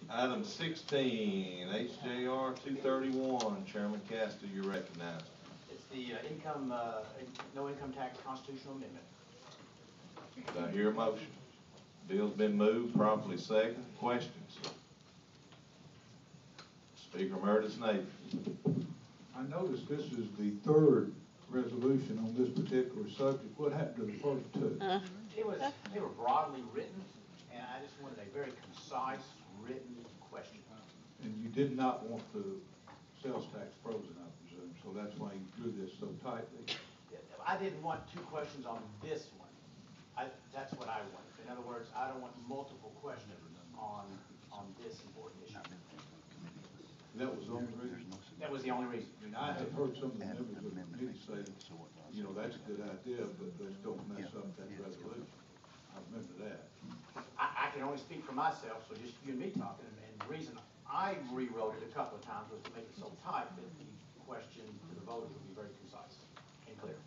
Item 16, HJR 231. Chairman Castor, you're recognized. It's the no income tax constitutional amendment. Do I hear a motion? Bill's been moved, properly second. Questions? Speaker Meredith Nate. I noticed this is the third resolution on this particular subject. What happened to the first two? They were broadly written, and I just wanted a very concise written question. And you did not want the sales tax frozen, I presume, so that's why you drew this so tightly. I didn't want two questions on this one. That's what I wanted. In other words, I don't want multiple questions on this important issue. That was the only reason. That was the only reason. I mean, I have heard some of the members of the committee say, you know, that's a good idea, but let's don't mess up that resolution. I remember that. I can only speak for myself, so just you and me talking, and the reason I rewrote it a couple of times was to make it so tight that the question to the voters would be very concise and clear.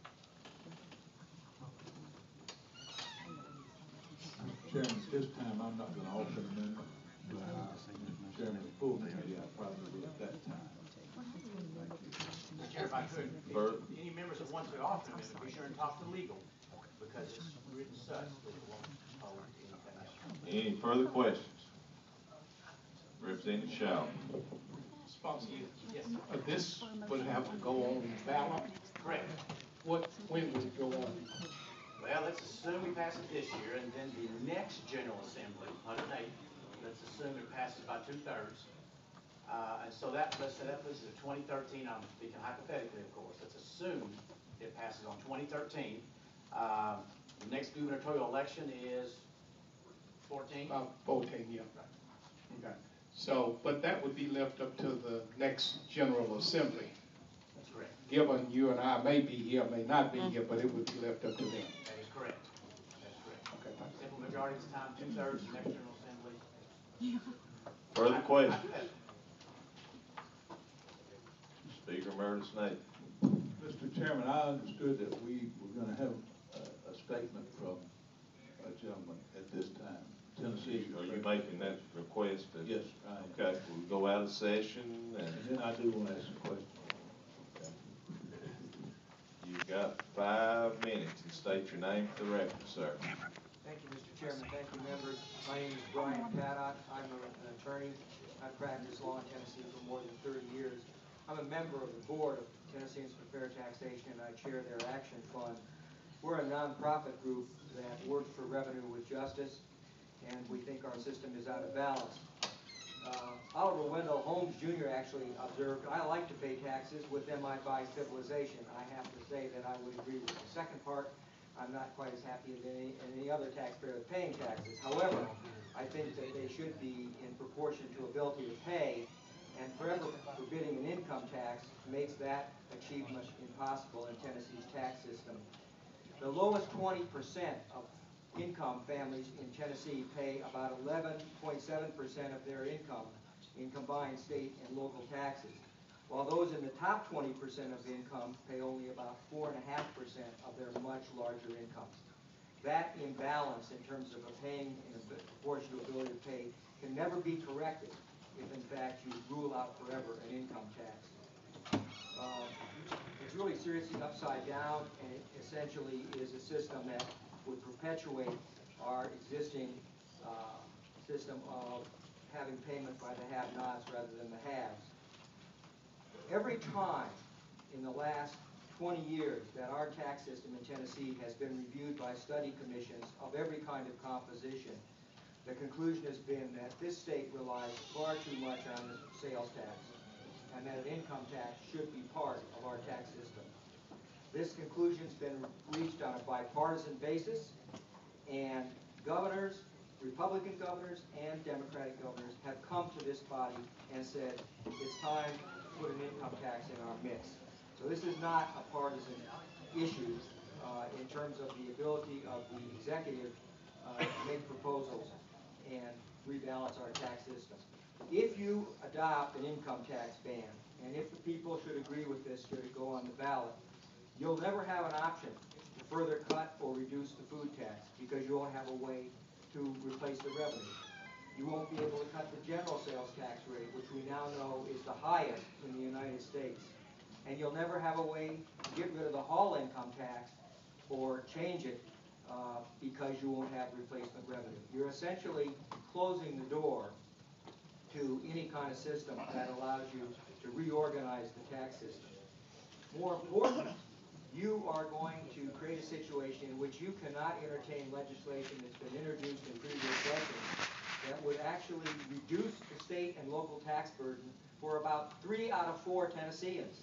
Chairman, at this time, I'm not going to offer an amendment, but Mr. Chairman, the full committee, I probably will at that time. Mr. Chair, if I could, any members that want to offer an amendment, be sure and talk to legal, because it's written such that it won't hold anything else. Any further questions? Representative Shaw. Sponsor, Yes. this would have to go on ballot. Correct. When would it go on? Well, let's assume we pass it this year, and then the next General Assembly, 108, let's assume it passes by 2/3. And so let's say that puts it at 2013. I'm speaking hypothetically, of course. Let's assume it passes on 2013. The next gubernatorial election is 14? About 14, yeah. Okay. So, but that would be left up to the next General Assembly. That's correct. Given you and I may be here, may not be here, but it would be left up to them. That is correct. That's correct. Okay, thanks. Simple majority this time, 2/3, the next General Assembly. Further questions? Speaker Meredith Nate. Mr. Chairman, I understood that we were going to have a statement from a gentleman at this time. Tennessee. Are you making that request? Yes, I am. Okay, we'll go out of session And then I do want to ask a question. You've got 5 minutes and state your name for the record, sir. Thank you, Mr. Chairman. Thank you, members. My name is Brian Paddock. I'm an attorney. I've practiced law in Tennessee for more than 30 years. I'm a member of the board of Tennesseans for Fair Taxation, and I chair their action fund. We're a nonprofit group that works for revenue with justice, and we think our system is out of balance. Oliver Wendell Holmes Jr. actually observed, I like to pay taxes, with them I buy civilization. I have to say that I would agree with the second part. I'm not quite as happy as any other taxpayer with paying taxes. However, I think that they should be in proportion to ability to pay, and forever forbidding an income tax makes that achievement impossible in Tennessee's tax system. The lowest 20% of income families in Tennessee pay about 11.7% of their income in combined state and local taxes, while those in the top 20% of income pay only about 4.5% of their much larger incomes. That imbalance in terms of paying in proportion to ability to pay can never be corrected if in fact you rule out forever an income tax. It's really seriously upside down, and it essentially is a system that would perpetuate our existing system of having payment by the have-nots rather than the haves. Every time in the last 20 years that our tax system in Tennessee has been reviewed by study commissions of every kind of composition, the conclusion has been that this state relies far too much on the sales tax, and that an income tax should be part of our tax system. This conclusion's been reached on a bipartisan basis, and governors, Republican governors and Democratic governors, have come to this body and said it's time to put an income tax in our mix. So this is not a partisan issue in terms of the ability of the executive to make proposals and rebalance our tax system. If you adopt an income tax ban, and if the people should agree with this, should it go on the ballot, you'll never have an option to further cut or reduce the food tax because you won't have a way to replace the revenue. You won't be able to cut the general sales tax rate, which we now know is the highest in the United States. And you'll never have a way to get rid of the hall income tax or change it because you won't have replacement revenue. You're essentially closing the door to any kind of system that allows you to reorganize the tax system. More important, you are going to create a situation in which you cannot entertain legislation that's been introduced in previous sessions that would actually reduce the state and local tax burden for about 3 out of 4 Tennesseans.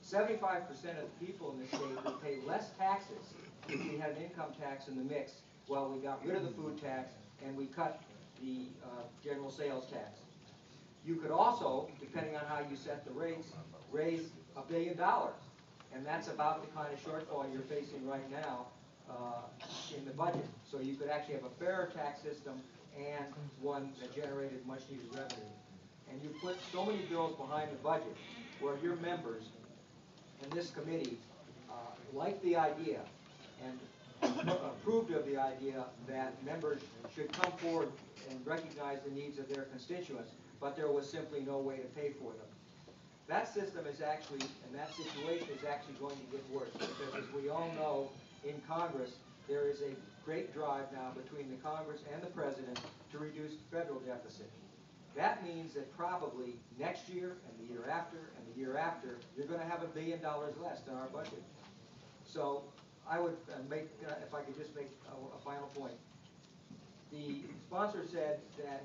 75% of the people in the state would pay less taxes if we had an income tax in the mix while we got rid of the food tax and we cut the general sales tax. You could also, depending on how you set the rates, raise $1 billion. And that's about the kind of shortfall you're facing right now in the budget. So you could actually have a fairer tax system and one that generated much needed revenue. And you put so many bills behind the budget where your members and this committee like the idea and approved of the idea that members should come forward and recognize the needs of their constituents, but there was simply no way to pay for them. That system is actually, and that situation is actually going to get worse, because as we all know, in Congress, there is a great drive now between the Congress and the President to reduce the federal deficit. That means that probably next year, and the year after, and the year after, you're going to have $1 billion less than our budget. So I would make, if I could just make a final point. The sponsor said that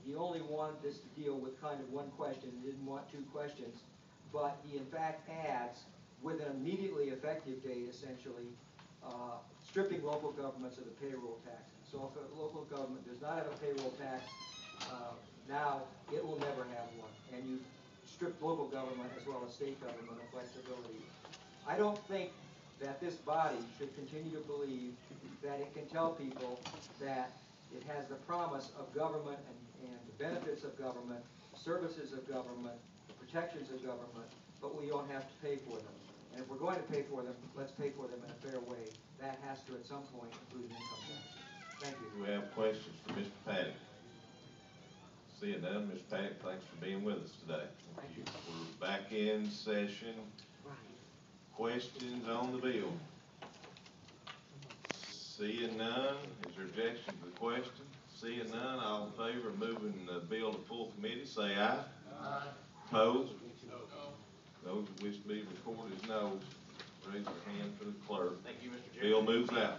he only wanted this to deal with kind of one question, he didn't want 2 questions, but he in fact adds, with an immediately effective date essentially, stripping local governments of the payroll tax. So if a local government does not have a payroll tax, now it will never have one. And you strip local government as well as state government of flexibility. I don't think that this body should continue to believe that it can tell people that it has the promise of government and the benefits of government, services of government, the protections of government, but we don't have to pay for them. And if we're going to pay for them, let's pay for them in a fair way. That has to, at some point, include an income tax. Thank you. Do we have questions for Mr. Paddock? Seeing none, Mr. Paddock, thanks for being with us today. Thank you. We're back in session. Questions on the bill? Seeing none, is there objection to the question? Seeing none, all in favor of moving the bill to full committee, say aye. Aye. Opposed? No. Those that wish to be recorded as no, raise your hand for the clerk. Thank you, Mr. Chairman. Bill moves out.